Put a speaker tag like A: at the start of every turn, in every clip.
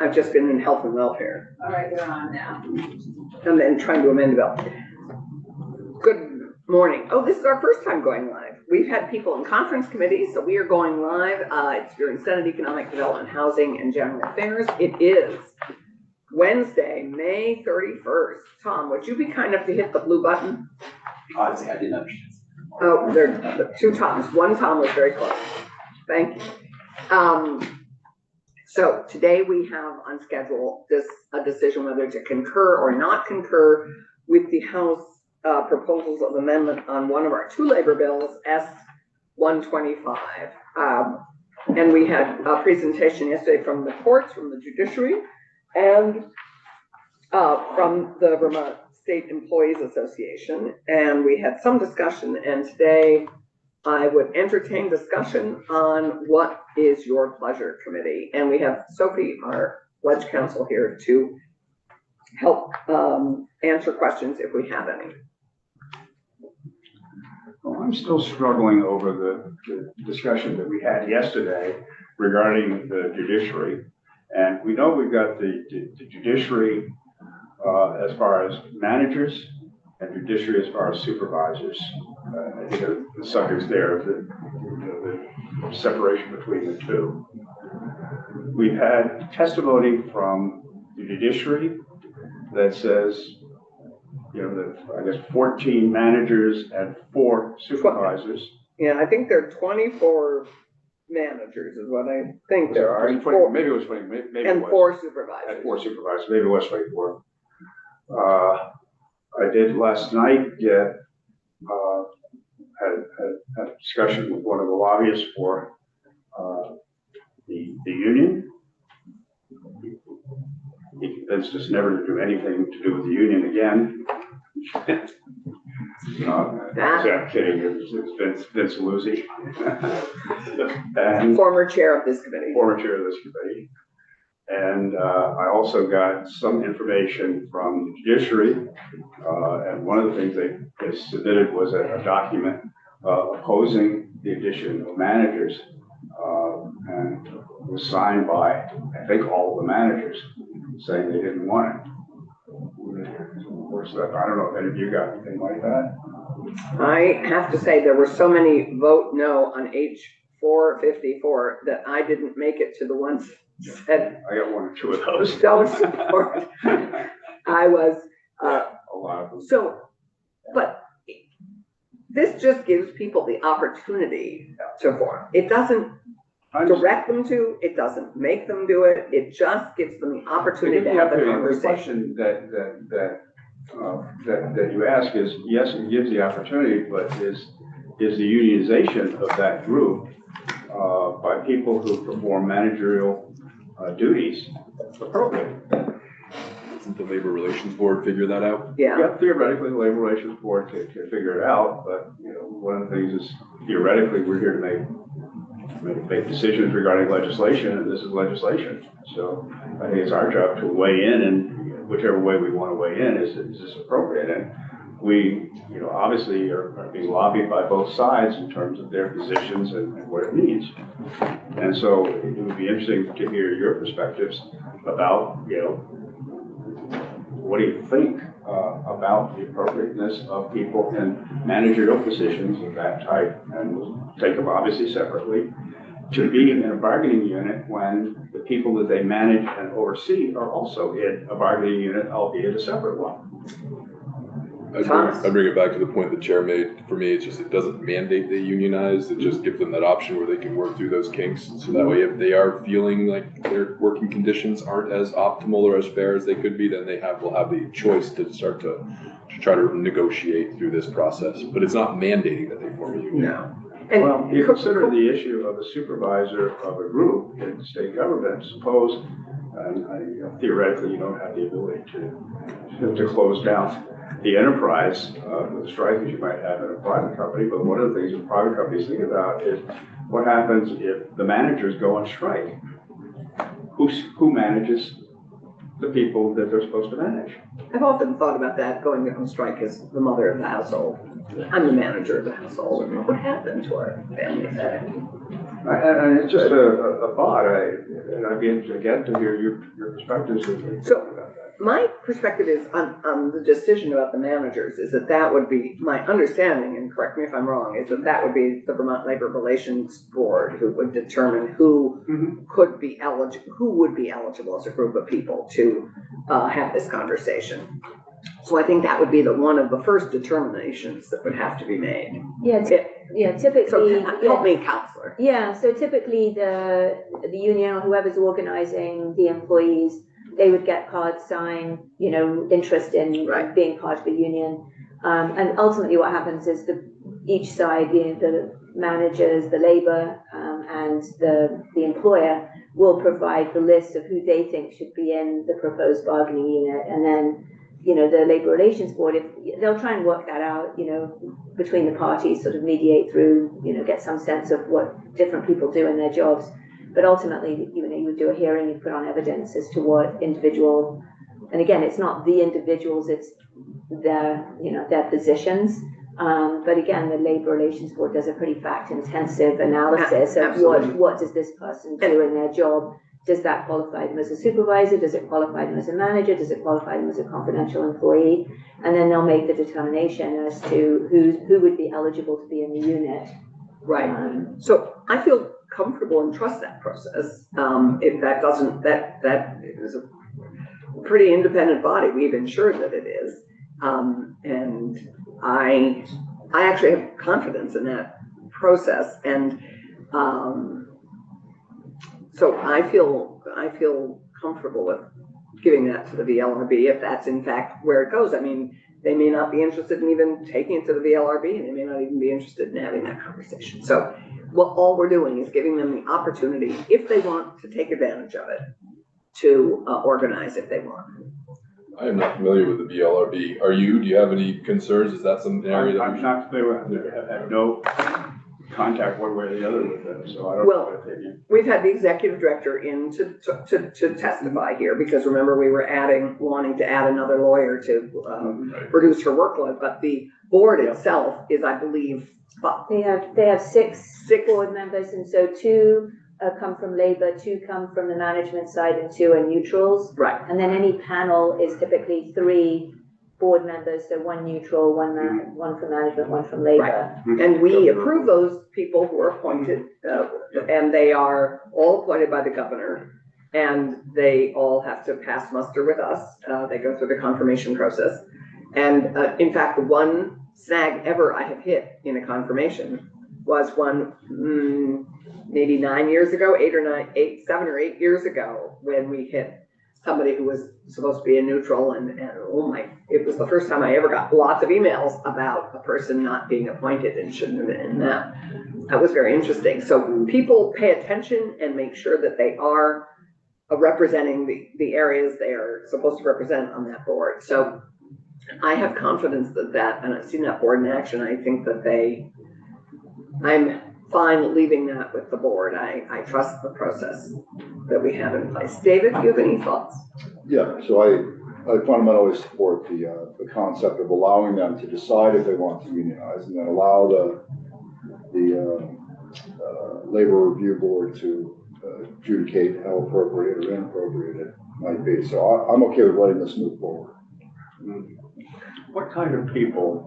A: I've just been in health and welfare.
B: All right, you're on now.
A: And then trying to amend the bill. Good morning. Oh, this is our first time going live. We've had people in conference committees, so we are going live. It's your Senate Economic Development, Housing, and General Affairs. It is Wednesday, May 31st. Tom, would you be kind enough to hit the blue button?
C: Honestly, I didn't understand.
A: Oh, there are two Toms. One Tom was very close. Thank you. So today we have on schedule a decision whether to concur or not concur with the House proposals of amendment on one of our two labor bills, S-125. And we had a presentation yesterday from the courts, from the judiciary, and from the Vermont State Employees Association. And we had some discussion, and today I would entertain discussion on what is your pleasure, committee. And we have Sophie, our pledge counsel, here to help answer questions if we have any.
D: Well, I'm still struggling over the discussion that we had yesterday regarding the judiciary. And we know we've got the judiciary as far as managers and judiciary as far as supervisors. I think the subject's there, the separation between the two. We've had testimony from the judiciary that says, that I guess 14 managers and 4 supervisors.
A: Yeah, I think there are 24 managers is what I think there are.
D: Maybe it was 20, maybe
A: and
D: it was.
A: 4 supervisors.
D: And 4 supervisors, maybe it was 24. I did last night get, had a discussion with one of the lobbyists for the union. He convinced us never to do anything to do with the union again. I'm kidding. It's Vince Luzzi. And
A: former chair of this committee.
D: Former chair of this committee. And I also got some information from the judiciary. And one of the things they submitted was a document opposing the addition of managers. And it was signed by, I think, all of the managers saying they didn't want it. I don't know if any of you got anything like that.
A: I have to say there were so many vote no on H454 that I didn't make it to the ones that
D: I got 1 or 2 of those.
A: Don't support. I was
D: a lot of them.
A: So, but this just gives people the opportunity to form. It doesn't direct them to, it doesn't make them do it. It just gives them the opportunity to have the conversation.
D: The question that you ask is, yes, it gives the opportunity, but is the unionization of that group by people who perform managerial duties appropriate?
E: Doesn't the Labor Relations Board figure that out?
A: Yeah,
D: theoretically, the Labor Relations Board can figure it out, but one of the things is theoretically we're here to make decisions regarding legislation, and this is legislation. So I think it's our job to weigh in, and whichever way we want to weigh in is this appropriate. And we, obviously are being lobbied by both sides in terms of their positions and what it means. And so it would be interesting to hear your perspectives about, what do you think about the appropriateness of people in managerial positions of that type, and we'll take them obviously separately, to be in a bargaining unit when the people that they manage and oversee are also in a bargaining unit, albeit a separate one.
E: I bring it back to the point the chair made. For me, it's just, it doesn't mandate they unionize. It just gives them that option where they can work through those kinks. So that way, if they are feeling like their working conditions aren't as optimal or as fair as they could be, then will have the choice to start to try to negotiate through this process. But it's not mandating that they form a union.
A: no. And
D: well, you consider the issue of a supervisor of a group in state government. Suppose, theoretically, you don't have the ability to close down the enterprise with the strike that you might have in a private company. But one of the things that private companies think about is what happens if the managers go on strike? Who manages the people that they're supposed to manage?
A: I've often thought about that, going on strike as the mother of the household. I'm the manager of the household. What would happen to our family setting?
D: And it's just a thought, and I'd be interested again to hear your perspectives.
A: So, my perspective is on the decision about the managers is that would be, my understanding, and correct me if I'm wrong, is that would be the Vermont Labor Relations Board who would determine who could be eligible, who would be eligible as a group of people to have this conversation. So I think that would be one of the first determinations that would have to be made.
B: Yeah, typically.
A: So help me, counselor.
B: Yeah, so typically the union or whoever's organizing the employees, they would get cards signed, interest in
A: Right.
B: being part of the union. And ultimately what happens is each side, the managers, the labor, and the employer will provide the list of who they think should be in the proposed bargaining unit. And then, the Labor Relations Board, they'll try and work that out, between the parties, sort of mediate through, get some sense of what different people do in their jobs. But ultimately, you would do a hearing, you put on evidence as to what individual, and again, it's not the individuals, it's their positions. But again, the Labor Relations Board does a pretty fact-intensive analysis of what does this person do in their job. Does that qualify them as a supervisor? Does it qualify them as a manager? Does it qualify them as a confidential employee? And then they'll make the determination as to who would be eligible to be in the unit.
A: Right. So I feel comfortable and trust that process. If that doesn't, that is a pretty independent body. We've ensured that it is. And I actually have confidence in that process. And so I feel comfortable with giving that to the VLRB if that's in fact where it goes. I mean, they may not be interested in even taking it to the VLRB, and they may not even be interested in having that conversation. So all we're doing is giving them the opportunity, if they want to take advantage of it, to organize if they want.
E: I am not familiar with the BLRB. Are you? Do you have any concerns? Is that some area that we
D: I'm
E: should?
D: not familiar with, I have no contact one way or the other with them, so I don't
A: Well,
D: know what opinion.
A: We've had the executive director in to testify here, because remember, we were wanting to add another lawyer to
E: Right.
A: reduce her workload, but the board itself is, I believe,
B: They have six board members, and so two come from labor, two come from the management side, and two are neutrals.
A: right.
B: And then any panel is typically 3 board members, so 1 neutral, one from management, 1 from labor.
A: And we approve those people who are appointed, and they are all appointed by the governor, and they all have to pass muster with us. They go through the confirmation process. And in fact, the one snag ever I have hit in a confirmation was one maybe 9 years ago, 7 or 8 years ago, when we hit somebody who was supposed to be a neutral, and it was the first time I ever got lots of emails about a person not being appointed and shouldn't have been in that. That was very interesting. So people pay attention and make sure that they are representing the areas they are supposed to represent on that board. So I have confidence that, and I've seen that board in action, I think that I'm fine leaving that with the board. I trust the process that we have in place. David, do you have any thoughts?
F: Yeah, so I fundamentally support the concept of allowing them to decide if they want to unionize, and then allow the labor review board to adjudicate how appropriate or inappropriate it might be. So I'm okay with letting this move forward.
D: What kind of people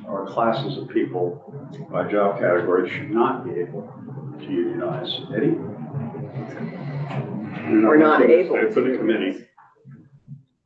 D: or classes of people by job category should not be able to unionize? Eddie?
A: We're not able
D: For the
A: to.
D: committee,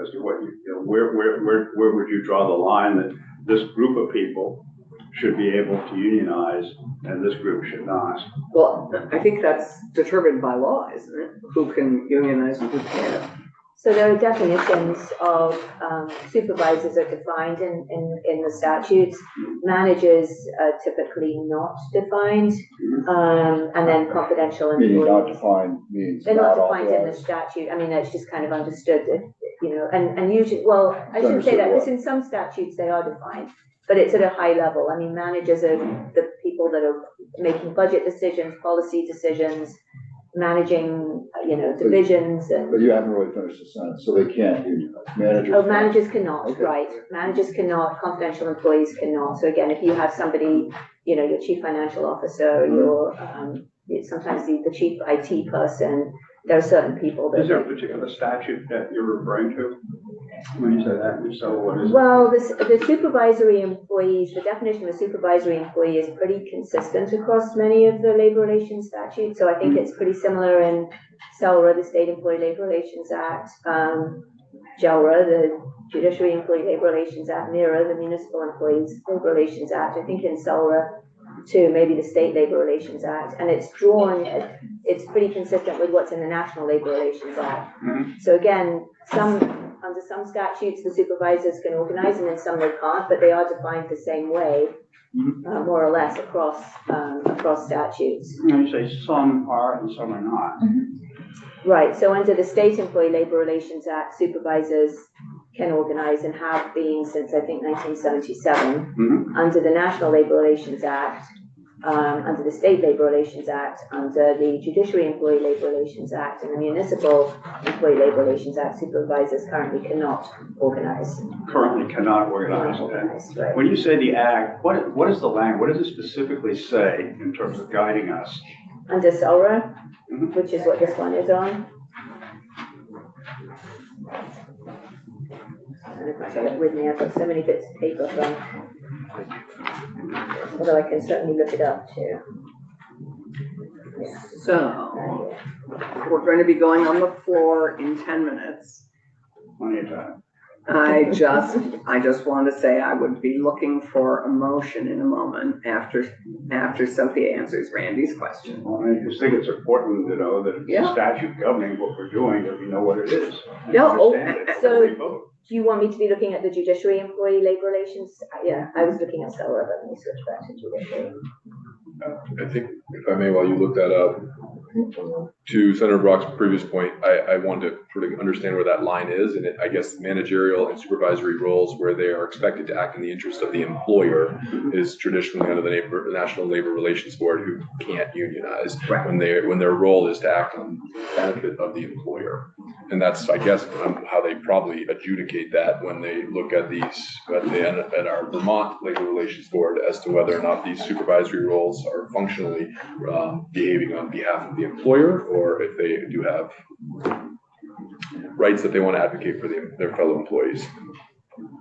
D: as to what where would you draw the line that this group of people should be able to unionize and this group should not?
A: Well, I think that's determined by law, isn't it? Who can unionize and who can't.
B: So there are definitions of supervisors are defined in the statutes. Managers are typically not defined, and then confidential
F: Meaning not
B: employees.
F: defined means
B: They're not
F: not
B: defined in the
F: authorized.
B: statute. I mean, that's just kind of understood that, and usually, well, I shouldn't say that, because in some statutes they are defined, but it's at a high level. I mean, managers are the people that are making budget decisions, policy decisions, managing, divisions and.
F: But you haven't really finished the sentence, so they can't unionize. Managers.
B: Oh, managers cannot,
F: Okay.
B: right. Managers cannot, confidential employees cannot. So again, if you have somebody your chief financial officer, your, sometimes the chief IT person. There are certain people that.
D: Is there a particular statute that you're referring to when you say that? If so, what is it?
B: Well, the supervisory employees, the definition of a supervisory employee is pretty consistent across many of the labor relations statutes. So I think it's pretty similar in SELRA, the State Employee Labor Relations Act, JELRA, the Judiciary Employee Labor Relations Act, MIRA, the Municipal Employees Labor Relations Act. I think in SELRA too, maybe the State Labor Relations Act, and it's pretty consistent with what's in the National Labor Relations Act. So again, under some statutes, the supervisors can organize, and in some they can't, but they are defined the same way, more or less across statutes.
D: And you say some are and some are not.
B: Right. So under the State Employee Labor Relations Act, supervisors can organize and have been since I think 1977. Under the National Labor Relations Act, under the State Labor Relations Act, under the Judiciary Employee Labor Relations Act, and the Municipal Employee Labor Relations Act, supervisors currently cannot organize.
D: Currently cannot organize.
B: Right.
D: When you say the act, what is the language? What does it specifically say in terms of guiding us?
B: Under SELRA, which is what this one is on. And if I have it with me, I've got so many bits of paper from, although I can certainly look it up too.
A: So, we're going to be going on the floor in 10 minutes.
D: Plenty of time.
A: I just want to say I would be looking for a motion in a moment after Sophia answers Randy's question.
D: Well, I just think it's important to know that it's a statute governing what we're doing, that we know what it is.
B: So do you want me to be looking at the Judiciary Employee Labor Relations? Yeah, I was looking at SELRA, but let me switch back to Judiciary.
E: I think, if I may, while you look that up, to Senator Brock's previous point, I wanted to sort of understand where that line is, and I guess managerial and supervisory roles where they are expected to act in the interest of the employer is traditionally under the National Labor Relations Board, who can't unionize when their role is to act on the benefit of the employer. And that's, I guess, how they probably adjudicate that when they look at at our Vermont Labor Relations Board as to whether or not these supervisory roles are functionally behaving on behalf of the employer, or if they do have rights that they want to advocate for their fellow employees.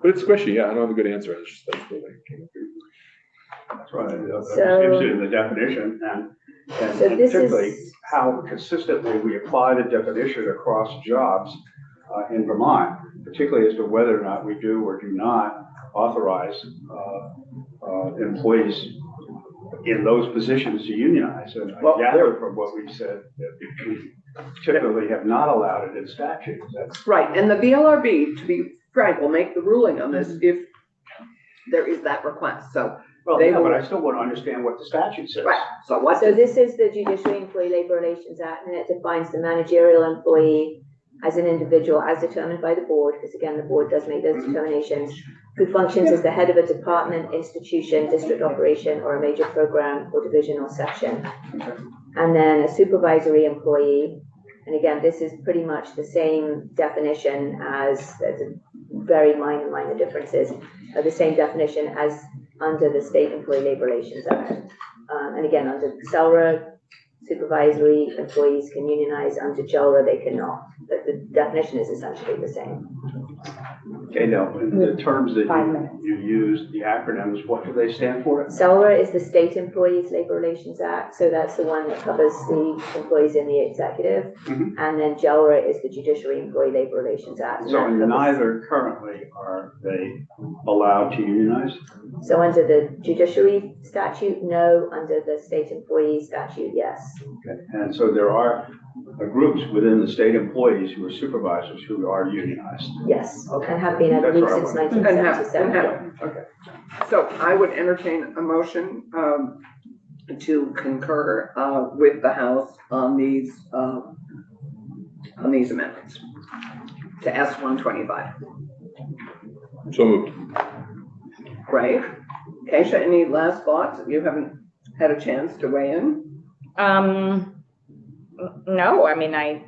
E: But it's squishy. Yeah, I don't have a good answer. That's where they came up.
D: That's right. That's interested in the definition and particularly how consistently we apply the definition across jobs in Vermont, particularly as to whether or not we do or do not authorize employees in those positions to unionize. And I gather from what we said that we typically have not allowed it in statute. That's
A: right. And the VLRB, to be frank, will make the ruling on this if there is that request. So,
D: but I still want to understand what the statute says.
A: Right. So
B: this is the Judiciary Employee Labor Relations Act, and it defines the managerial employee as an individual as determined by the board, because again, the board does make those determinations, who functions as the head of a department, institution, district operation, or a major program or division or section. And then a supervisory employee, and again, this is pretty much the same definition as, there's a very minor differences, the same definition as under the State Employee Labor Relations Act. And again, under SELRA, supervisory employees can unionize. Under JELRA, they cannot. But the definition is essentially the same.
D: Okay, now, the terms that you use, the acronyms, what do they stand for?
B: SELRA is the State Employees Labor Relations Act, so that's the one that covers the employees in the executive. And then JELRA is the Judiciary Employee Labor Relations Act.
D: So neither currently are they allowed to unionize?
B: So under the Judiciary statute, no. Under the State Employee statute, yes.
D: Okay. And so there are groups within the state employees who are supervisors who are unionized.
B: Yes, and have been, I believe, since 1977.
A: Okay. So I would entertain a motion to concur with the House on these amendments to S-125.
E: So moved.
A: Right. Keisha, any last thoughts? You haven't had a chance to weigh in?
G: No, I mean, I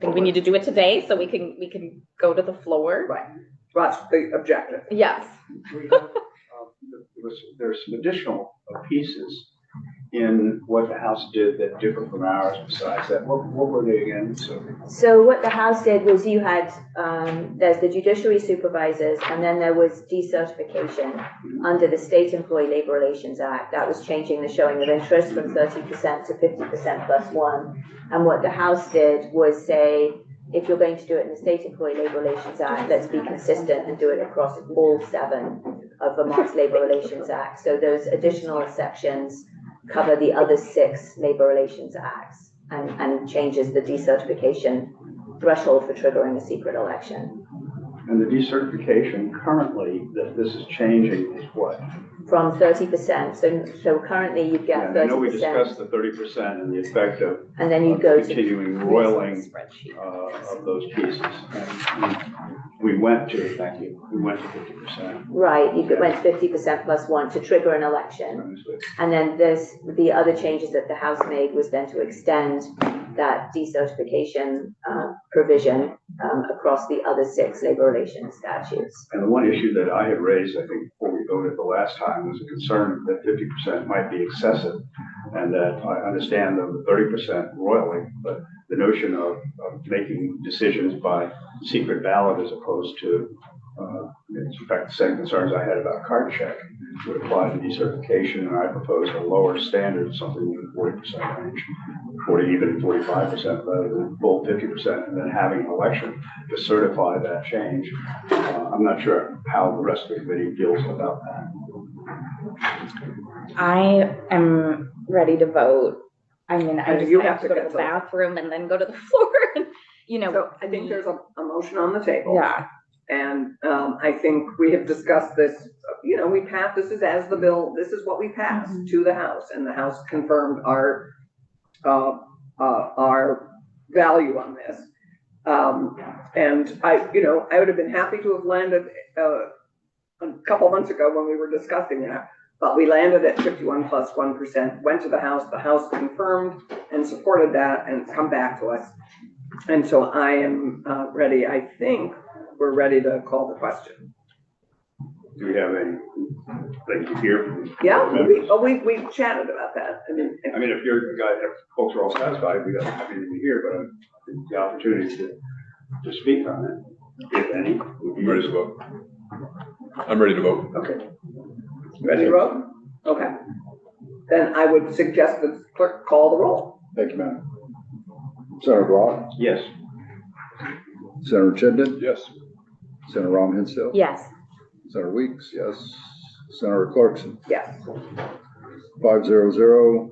G: think we need to do it today so we can go to the floor.
A: Right. That's the objective.
G: Yes.
D: The there's some additional pieces in what the House did that differ from ours besides that. What were they again?
B: So what the House did was you had, there's the judiciary supervisors, and then there was decertification under the State Employee Labor Relations Act. That was changing the showing of interest from 30% to 50% plus one. And what the House did was say, if you're going to do it in the State Employee Labor Relations Act, let's be consistent and do it across all 7 of Vermont's Labor Relations Act. So those additional sections cover the other 6 labor relations acts and changes the decertification threshold for triggering a secret election.
D: And the decertification currently that this is changing is what?
B: From 30%. So currently you get 30%.
D: I know we discussed the 30% and the effect of
B: and then you go to
D: continuing roiling of those pieces. And we went to 50%.
B: Right, you went to 50% plus 1 to trigger an election. And then the other changes that the House made was then to extend that decertification provision across the other 6 labor relations statutes.
D: And the one issue that I had raised, I think, before we voted the last time was a concern that 50% might be excessive, and that I understand the 30% roiling, but the notion of making decisions by secret ballot as opposed to, in fact, the same concerns I had about card check would apply to decertification, and I proposed a lower standard, something in the 40% range, 45% rather than full 50%, and then having an election to certify that change. I'm not sure how the rest of the committee feels about that.
G: I am ready to vote. I mean, I
A: And
G: just
A: you
G: have to go to
A: get
G: the
A: the-
G: bathroom and then go to the floor. And,
A: So I think there's a motion on the table.
G: Yeah,
A: And I think we have discussed this, we passed, this is as the bill, this is what we passed to the House, and the House confirmed our value on this. And I would have been happy to have landed a couple months ago when we were discussing that, but we landed at 51 plus 1%, went to the House confirmed and supported that and come back to us. And so I am ready. I think we're ready to call the question.
D: Do we have anything to hear from?
A: Yeah,
D: members?
A: we chatted about that. I mean,
D: I mean, if you guys, if folks are all satisfied, we got everything to hear, but the opportunity to speak on it, if any, would be
E: I'm ready to vote. I'm ready to vote.
A: okay. Ready to vote? Okay. Then I would suggest that the clerk call the roll.
F: Thank you, Madam. Senator Brock,
D: yes.
F: Senator Chittenden,
E: Yes.
F: Senator Rom Hinsdale.
G: yes.
F: Senator Weeks, yes. Senator Clarkson,
A: Yes,
F: 500.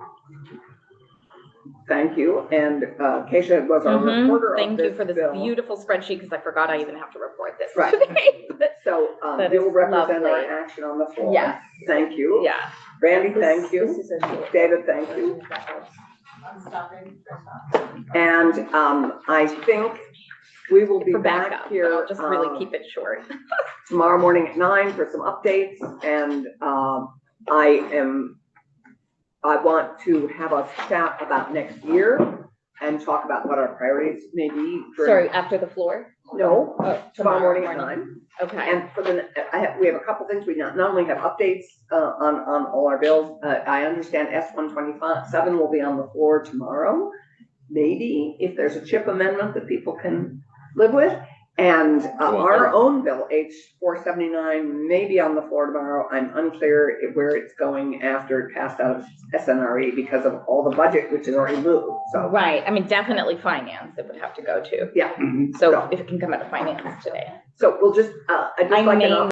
A: thank you. And Keisha was our reporter of
G: Thank you for this
A: bill.
G: beautiful spreadsheet, because I forgot I even have to report this
A: Right.
G: today.
A: So
G: That
A: you'll
G: is
A: represent our
G: lovely.
A: action on the floor.
G: Yes.
A: Thank you.
G: Yeah.
A: Randy, thank
B: This
A: you.
B: is a short.
A: David, thank you. And I think we will be
G: For
A: back
G: backup, but
A: here
G: I'll just really keep it short.
A: tomorrow morning at 9 for some updates. And I want to have us chat about next year and talk about what our priorities may be.
G: Sorry, after the floor?
A: No,
G: Oh,
A: tomorrow morning at 9.
G: Okay.
A: And for we have a couple things. We not only have updates on all our bills. I understand S-127 will be on the floor tomorrow. Maybe if there's a chip amendment that people can live with. And our own bill, H-479, may be on the floor tomorrow. I'm unclear where it's going after it passed out of SNRE because of all the budget, which is already moved. So,
G: Right, I mean, definitely finance it would have to go to.
A: yeah.
G: So if it can come out of finance today.
A: So we'll just, I'd just
G: I
A: like
G: may
A: an